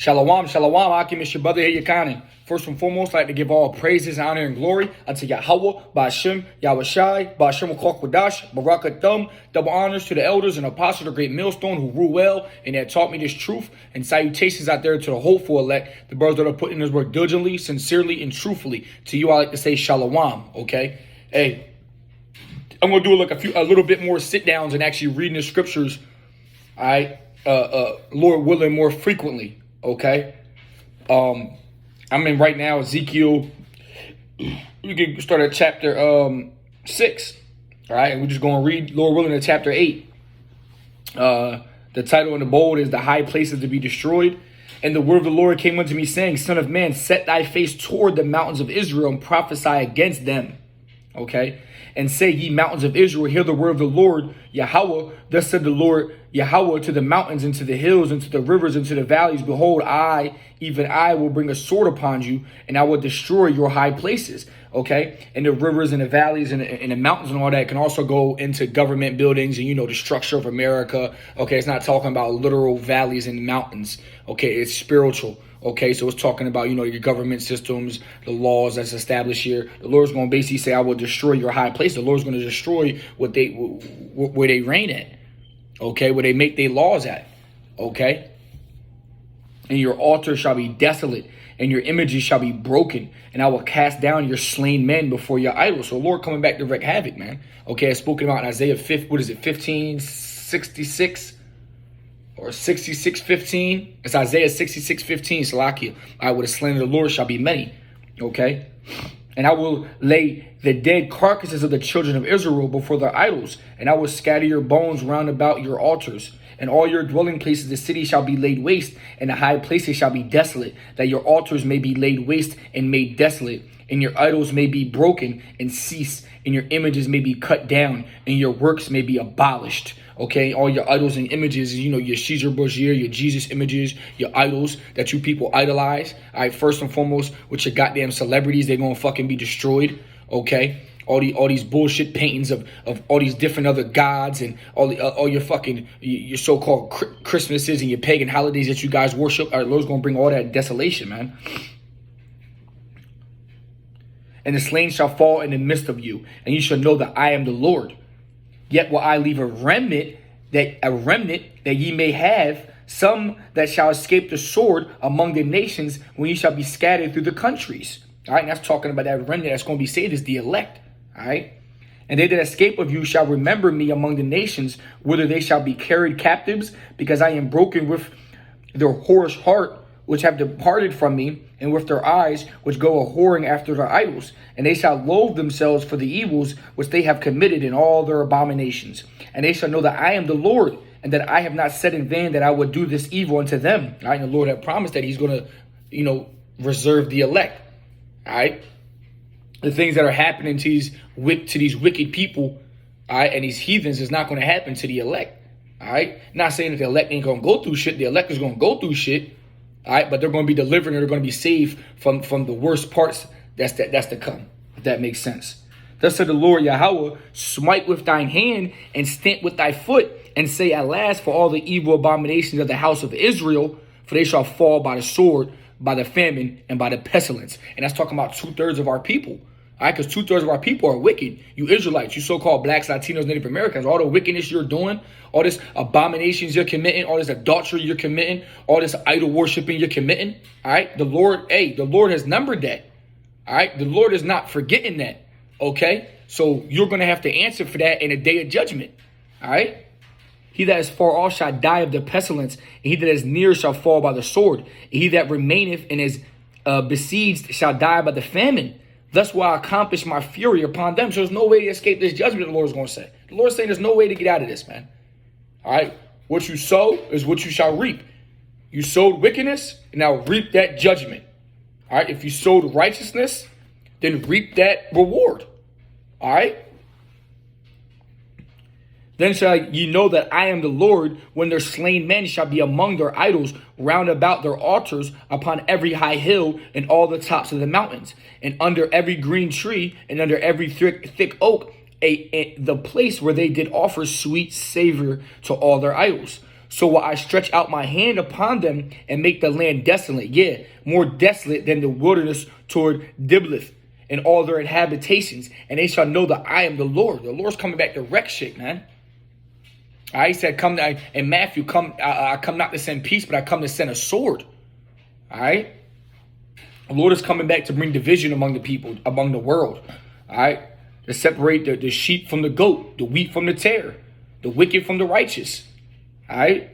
Shalom, shalom, Akim, it's your brother Yakanin. First and foremost, I'd like to give all praises, honor, and glory unto Yahweh, Ba'ashem, Yahushai, Ba'ashem Kwadash, Barakathum. Double honors to the elders and apostles of the great millstone who rule well and that taught me this truth. And salutations out there to the hopeful elect, the brothers that are putting this work diligently, sincerely, and truthfully. To you, I like to say shalom, okay? Hey, I'm going to do like a little bit more sit downs and actually reading the scriptures, all right? Lord willing, more frequently. Okay, I'm in right now Ezekiel. We can start at chapter 6. All right, and we're just going to read, Lord willing, to chapter 8. The title in the bold is "The High Places to Be Destroyed." And the word of the Lord came unto me, saying, "Son of man, set thy face toward the mountains of Israel and prophesy against them." Okay, and say, "Ye mountains of Israel, hear the word of the Lord Yahweh. Thus said the Lord Yahweh to the mountains and to the hills and to the rivers and to the valleys, behold, I, even I, will bring a sword upon you, and I will destroy your high places." Okay, and the rivers and the valleys and the mountains and all that can also go into government buildings and, the structure of America. Okay, it's not talking about literal valleys and mountains. Okay, it's spiritual. Okay, so it's talking about, your government systems, the laws that's established here. The Lord's going to basically say, "I will destroy your high place." The Lord's going to destroy where they reign at. Okay, where they make their laws at. Okay, and your altar shall be desolate, and your images shall be broken, and I will cast down your slain men before your idols. So the Lord coming back to wreak havoc, man. Okay, it's spoken about in Isaiah 1566 or 66:15. It's Isaiah 66:15. Salakia. I would have slain the Lord shall be many. Okay, and I will lay the dead carcasses of the children of Israel before their idols, and I will scatter your bones round about your altars. And all your dwelling places, the city shall be laid waste, and the high places shall be desolate, that your altars may be laid waste and made desolate, and your idols may be broken and cease, and your images may be cut down, and your works may be abolished. Okay, all your idols and images, your Caesar Borgia, your Jesus images, your idols that you people idolize. All right, first and foremost, with your goddamn celebrities, they're gonna fucking be destroyed. Okay, all these bullshit paintings of all these different other gods and all your fucking your so-called Christmases and your pagan holidays that you guys worship. All right, Lord's gonna bring all that desolation, man. And the slain shall fall in the midst of you, and you shall know that I am the Lord. Yet will I leave a remnant that ye may have some that shall escape the sword among the nations when ye shall be scattered through the countries. All right, and that's talking about that remnant that's going to be saved is the elect. All right, and they that escape of you shall remember me among the nations, whither they shall be carried captives, because I am broken with their whorish heart, which have departed from me, and with their eyes, which go a whoring after their idols. And they shall loathe themselves for the evils which they have committed in all their abominations. And they shall know that I am the Lord, and that I have not said in vain that I would do this evil unto them. All right, and the Lord had promised that he's going to, reserve the elect. All right, the things that are happening to these wicked people, all right, and these heathens is not going to happen to the elect. All right, not saying that the elect ain't going to go through shit. The elect is going to go through shit. All right, but they're going to be delivered and they're going to be saved from the worst parts that's to come, if that makes sense. Thus said the Lord Yahweh, smite with thine hand and stamp with thy foot, and say at last for all the evil abominations of the house of Israel, for they shall fall by the sword, by the famine, and by the pestilence. And that's talking about 2/3 of our people. All right, because 2/3 of our people are wicked. You Israelites, you so-called blacks, Latinos, Native Americans, all the wickedness you're doing, all this abominations you're committing, all this adultery you're committing, all this idol worshiping you're committing. All right, the Lord has numbered that. All right, the Lord is not forgetting that. Okay, so you're going to have to answer for that in a day of judgment. All right, he that is far off shall die of the pestilence, and he that is near shall fall by the sword, and he that remaineth and is besieged shall die by the famine. Thus will I accomplish my fury upon them. So there's no way to escape this judgment, the Lord's going to say. The Lord's saying there's no way to get out of this, man. All right? What you sow is what you shall reap. You sowed wickedness, and now reap that judgment. All right? If you sowed righteousness, then reap that reward. All right? Then shall ye know that I am the Lord, when their slain men shall be among their idols, round about their altars, upon every high hill, and all the tops of the mountains, and under every green tree, and under every thick oak, the place where they did offer sweet savor to all their idols. So will I stretch out my hand upon them and make the land desolate. Yeah, more desolate than the wilderness toward Diblath and all their habitations. And they shall know that I am the Lord. The Lord's coming back to wreck shit, man. He said, "Come," in Matthew, "Come, I come not to send peace, but I come to send a sword." All right. The Lord is coming back to bring division among the people, among the world. All right. To separate the sheep from the goat, the wheat from the tare, the wicked from the righteous. All right.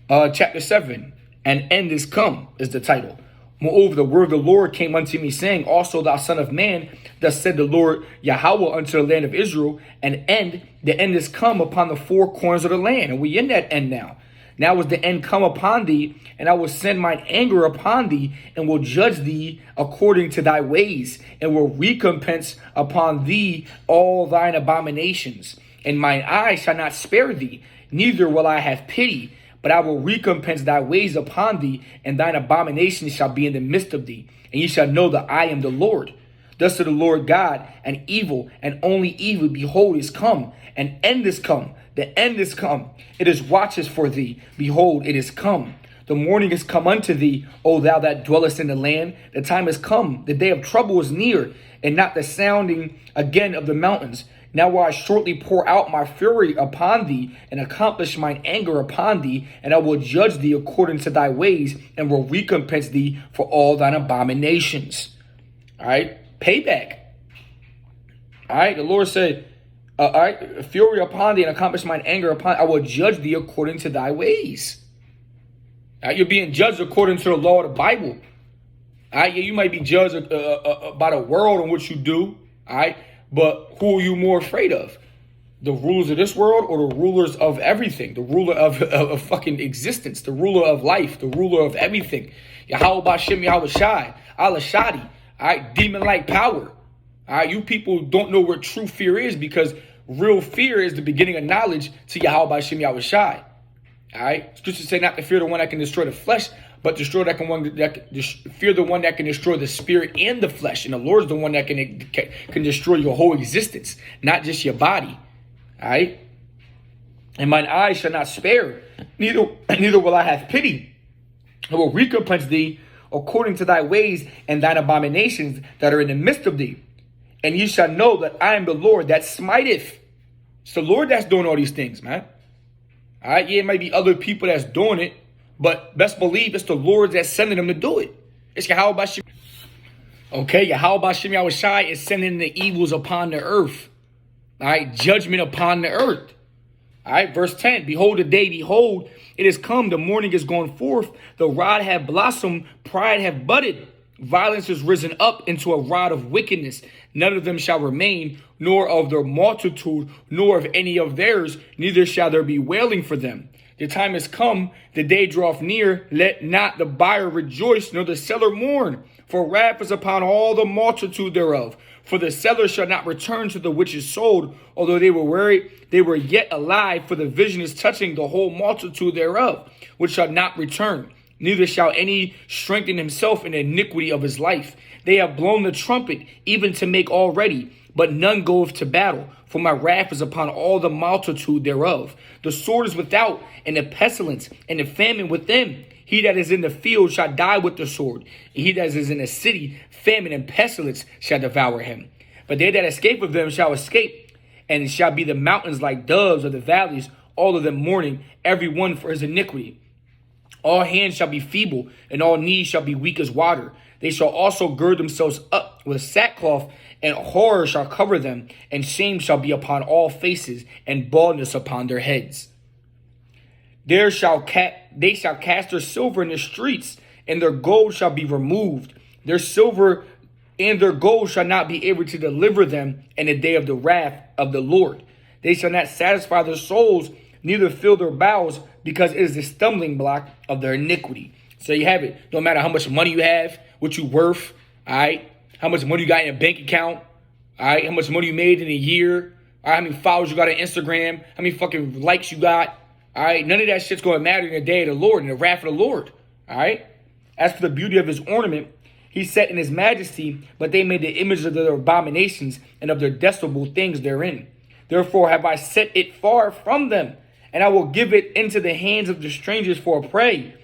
Chapter 7, "An end is come," is the title. "Moreover, the word of the Lord came unto me, saying, Also thou son of man, thus said the Lord Yahweh unto the land of Israel, the end is come upon the four corners of the land." And we in that end now. "Now is the end come upon thee, and I will send mine anger upon thee, and will judge thee according to thy ways, and will recompense upon thee all thine abominations. And mine eye shall not spare thee, neither will I have pity, but I will recompense thy ways upon thee, and thine abominations shall be in the midst of thee. And ye shall know that I am the Lord. Thus said the Lord God, and evil, and only evil, behold, is come. An end is come. The end is come. It is watches for thee. Behold, it is come. The morning is come unto thee, O thou that dwellest in the land. The time is come. The day of trouble is near, and not the sounding again of the mountains. Now will I shortly pour out my fury upon thee, and accomplish mine anger upon thee, and I will judge thee according to thy ways, and will recompense thee for all thine abominations." All right, payback. All right, the Lord said, all right, "Fury upon thee, and accomplish mine anger upon thee. I will judge thee according to thy ways." All right, you're being judged according to the law of the Bible. All right, yeah, you might be judged by the world and what you do. All right. But who are you more afraid of? The rulers of this world, or the rulers of everything? The ruler of fucking existence, the ruler of life, the ruler of everything. Yahweh Bashem Yahweh Shai, Allah Shadi. All right, demon-like power. All right, you people don't know what true fear is, because real fear is the beginning of knowledge to Yahweh Bashem Yahweh Shai. All right, scriptures say not to fear the one that can destroy the flesh, but fear the one that can destroy the spirit and the flesh. And the Lord's the one that can destroy your whole existence, not just your body. All right. "And mine eyes shall not spare, neither will I have pity. I will recompense thee according to thy ways and thine abominations that are in the midst of thee. And ye shall know that I am the Lord that smiteth." It's the Lord that's doing all these things, man. All right. Yeah, it might be other people that's doing it, but best believe it's the Lord that's sending them to do it. It's Yahweh Bashem. Okay, Yahweh Bashem Yahweh Shai is sending the evils upon the earth. All right, judgment upon the earth. All right, verse 10. "Behold the day, behold, it is come, the morning is gone forth, the rod hath blossomed, pride hath budded. Violence is risen up into a rod of wickedness. None of them shall remain, nor of their multitude, nor of any of theirs, neither shall there be wailing for them. The time is come, the day draweth near. Let not the buyer rejoice, nor the seller mourn. For wrath is upon all the multitude thereof. For the seller shall not return to the which is sold, although they were yet alive. For the vision is touching the whole multitude thereof, which shall not return. Neither shall any strengthen himself in the iniquity of his life. They have blown the trumpet, even to make all ready, but none goeth to battle. For my wrath is upon all the multitude thereof. The sword is without, and the pestilence, and the famine within. He that is in the field shall die with the sword. And he that is in the city, famine and pestilence shall devour him. But they that escape of them shall escape, and it shall be the mountains like doves of the valleys, all of them mourning, every one for his iniquity. All hands shall be feeble, and all knees shall be weak as water. They shall also gird themselves up with sackcloth, and horror shall cover them, and shame shall be upon all faces, and baldness upon their heads. They shall cast their silver in the streets, and their gold shall be removed. Their silver and their gold shall not be able to deliver them in the day of the wrath of the Lord. They shall not satisfy their souls, neither fill their bowels, because it is the stumbling block of their iniquity. So you have it. No matter how much money you have, what you worth, all right? How much money you got in your bank account, all right? How much money you made in a year, all right? How many followers you got on Instagram, how many fucking likes you got, all right? None of that shit's going to matter in the day of the Lord, in the wrath of the Lord, all right? As for the beauty of his ornament, he set in his majesty, but they made the image of their abominations and of their detestable things therein. Therefore have I set it far from them, And I will give it into the hands of the strangers for a prey,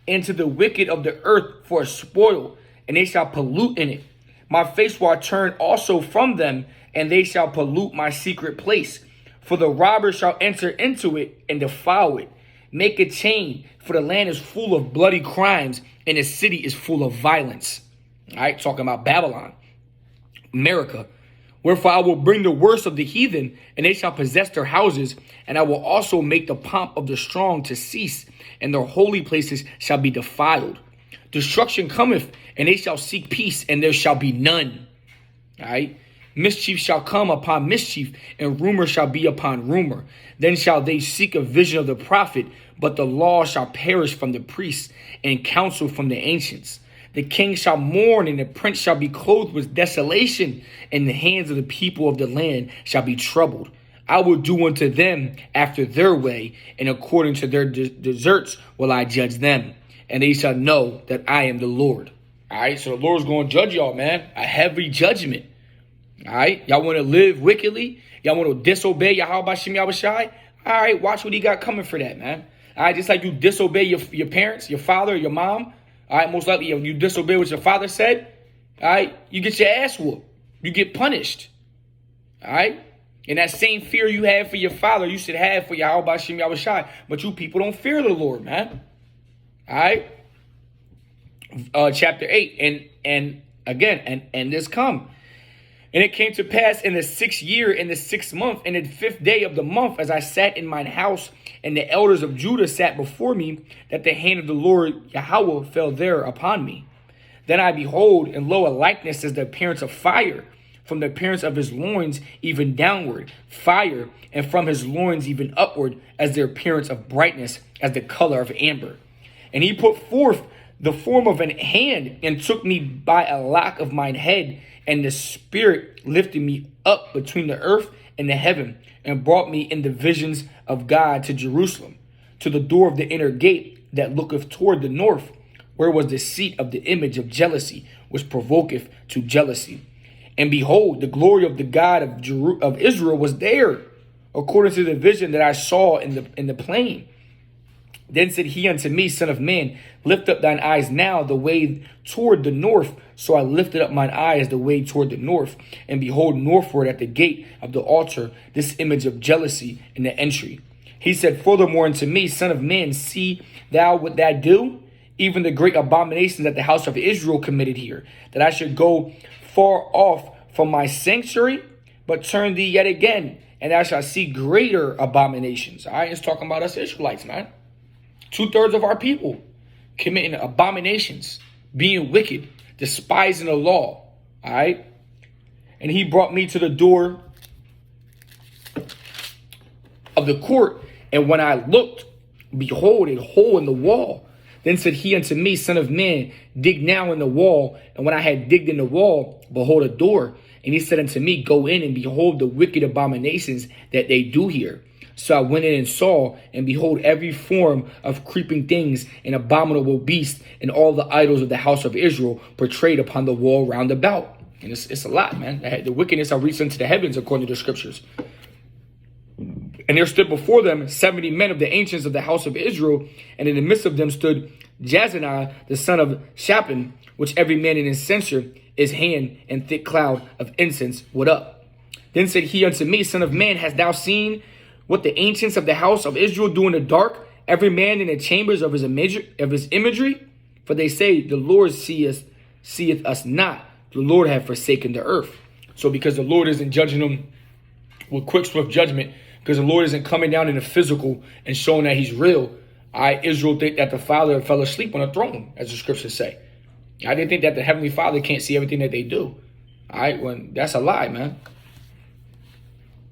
and to the wicked of the earth for a spoil, and they shall pollute in it. My face will I turn also from them, and they shall pollute my secret place. For the robber shall enter into it and defile it. Make a chain, for the land is full of bloody crimes, and the city is full of violence. All right, talking about Babylon, America. Wherefore I will bring the worst of the heathen, and they shall possess their houses, and I will also make the pomp of the strong to cease, and their holy places shall be defiled. Destruction cometh, and they shall seek peace, and there shall be none. All right. Mischief shall come upon mischief, and rumor shall be upon rumor. Then shall they seek a vision of the prophet, but the law shall perish from the priests, and counsel from the ancients. The king shall mourn, and the prince shall be clothed with desolation, and the hands of the people of the land shall be troubled. I will do unto them after their way, and according to their deserts will I judge them, and they shall know that I am the Lord. All right, so the Lord's going to judge y'all, man. A heavy judgment. All right, y'all want to live wickedly? Y'all want to disobey Yahweh Shem Yahushai? All right, watch what he got coming for that, man. All right, just like you disobey your parents, your father, your mom. All right, most likely you disobey what your father said. All right, you get your ass whooped. You get punished. All right, and that same fear you have for your father, you should have for Yahweh Shem Yahushai. But you people don't fear the Lord, man. All right, chapter 8, and again, and this come. And it came to pass in the 6th year, in the 6th month, in the 5th day of the month, as I sat in mine house, and the elders of Judah sat before me, that the hand of the Lord Yahweh fell there upon me. Then I behold, and lo, a likeness as the appearance of fire, from the appearance of his loins even downward, fire, and from his loins even upward, as the appearance of brightness, as the color of amber. And he put forth the form of an hand, and took me by a lock of mine head, and the Spirit lifted me up between the earth and the heaven, and brought me in the visions of God to Jerusalem, to the door of the inner gate that looketh toward the north, where was the seat of the image of jealousy, which provoketh to jealousy. And behold, the glory of the God of Israel was there, according to the vision that I saw in the plain. Then said he unto me, Son of man, lift up thine eyes now the way toward the north. So I lifted up mine eyes the way toward the north, and behold, northward at the gate of the altar, this image of jealousy in the entry. He said furthermore unto me, Son of man, see thou what thou do? Even the great abomination that the house of Israel committed here, that I should go far off from my sanctuary, but turn thee yet again, and thou shalt see greater abominations. All right, it's talking about us Israelites, man. 2/3 of our people committing abominations, being wicked, despising the law. All right. And he brought me to the door of the court. And when I looked, behold, a hole in the wall. Then said he unto me, Son of man, dig now in the wall. And when I had digged in the wall, behold, a door. And he said unto me, Go in and behold the wicked abominations that they do here. So I went in and saw, and behold, every form of creeping things and abominable beasts and all the idols of the house of Israel portrayed upon the wall round about. And it's a lot, man. The wickedness shall reach unto the heavens, according to the scriptures. And there stood before them 70 men of the ancients of the house of Israel, and in the midst of them stood Jazaniah, the son of Shaphan, which every man in his censer, his hand and thick cloud of incense would up. Then said he unto me, Son of man, hast thou seen what the ancients of the house of Israel do in the dark, every man in the chambers of his imagery? For they say, the Lord seeth us not. The Lord hath forsaken the earth. So because the Lord isn't judging them with quick, swift judgment, because the Lord isn't coming down in the physical and showing that he's real, Israel think that the Father fell asleep on a throne, as the scriptures say. I didn't think that the Heavenly Father can't see everything that they do. All right, when that's a lie, man.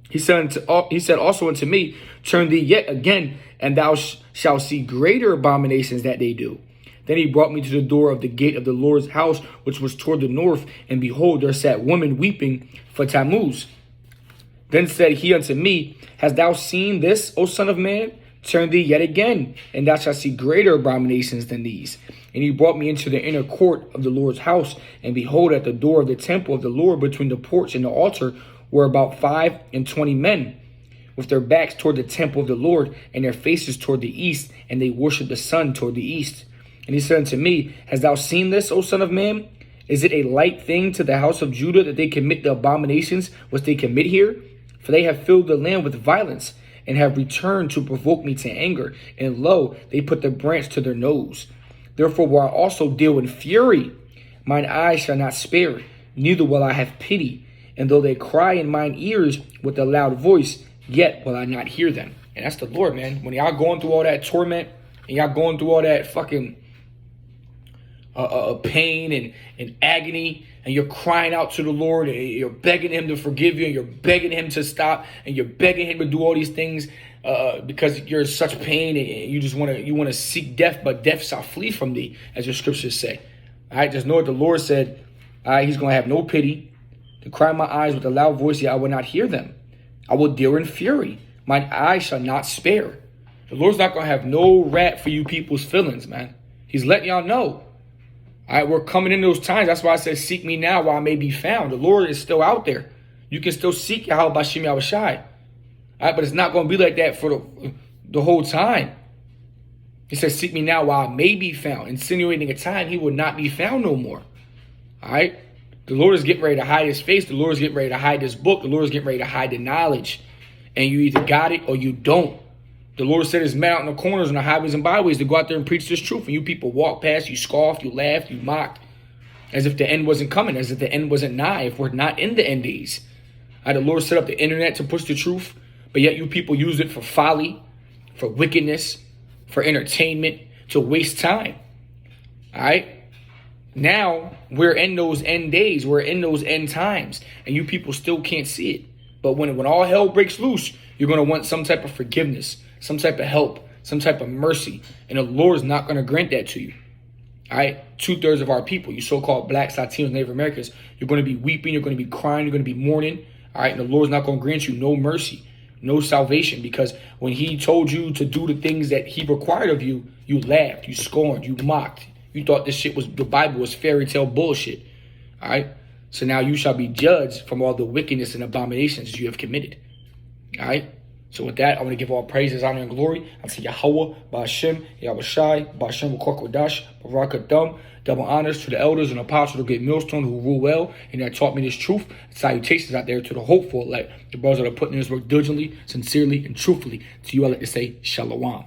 He said also unto me, Turn thee yet again, and thou shalt see greater abominations that they do. Then he brought me to the door of the gate of the Lord's house, which was toward the north, and behold, there sat women weeping for Tammuz. Then said he unto me, Hast thou seen this, O son of man? Turn thee yet again, and thou shalt see greater abominations than these. And he brought me into the inner court of the Lord's house, and behold, at the door of the temple of the Lord, between the porch and the altar, were about 25 men, with their backs toward the temple of the Lord, and their faces toward the east, and they worship the sun toward the east. And he said unto me, Hast thou seen this, O son of man? Is it a light thing to the house of Judah that they commit the abominations which they commit here? For they have filled the land with violence, and have returned to provoke me to anger. And lo, they put the branch to their nose. Therefore will I also deal in fury. Mine eyes shall not spare, neither will I have pity. And though they cry in mine ears with a loud voice, yet will I not hear them. And that's the Lord, man. When y'all going through all that torment, and y'all going through all that fucking pain and agony, and you're crying out to the Lord, and you're begging him to forgive you, and you're begging him to stop, and you're begging him to do all these things because you're in such pain, and you just want to seek death, but death shall flee from thee, as your scriptures say. All right, just know what the Lord said. All right, he's going to have no pity. To cry my eyes with a loud voice, yet I will not hear them. I will deal in fury. Mine eyes shall not spare. The Lord's not going to have no rat for you people's feelings, man. He's letting y'all know. All right, we're coming in those times. That's why I said, seek me now while I may be found. The Lord is still out there. You can still seek Yahweh Bashim Yahushai. All right, but it's not going to be like that for the whole time. He says, seek me now while I may be found, insinuating a time he will not be found no more. All right, the Lord is getting ready to hide his face. The Lord is getting ready to hide this book. The Lord is getting ready to hide the knowledge. And you either got it or you don't. The Lord set his men out in the corners and the highways and byways to go out there and preach this truth. And you people walk past, you scoffed, you laughed, you mocked, as if the end wasn't coming, as if the end wasn't nigh, if we're not in the end days. The Lord set up the internet to push the truth, but yet you people use it for folly, for wickedness, for entertainment, to waste time. All right? Now, we're in those end days. We're in those end times. And you people still can't see it. But when all hell breaks loose, you're going to want some type of forgiveness, some type of help, some type of mercy. And the Lord's not going to grant that to you. All right? 2/3 of our people, you so-called blacks, Latinos, Native Americans, you're going to be weeping, you're going to be crying, you're going to be mourning. All right? And the Lord's not going to grant you no mercy, no salvation. Because when he told you to do the things that he required of you, you laughed, you scorned, you mocked. You thought this shit was, the Bible was fairy tale bullshit. All right? So now you shall be judged from all the wickedness and abominations you have committed. All right? So with that, I want to give all praises, honor, and glory unto Yahweh, Ba'ashem, Yahushai, Ba'ashem, Kokodash, Barakatham. Double honors to the elders and apostles of Great Millstone who rule well and that taught me this truth. Salutations out there to the hopeful, like the brothers that are putting in this work diligently, sincerely, and truthfully. To you, I like to say, Shalom.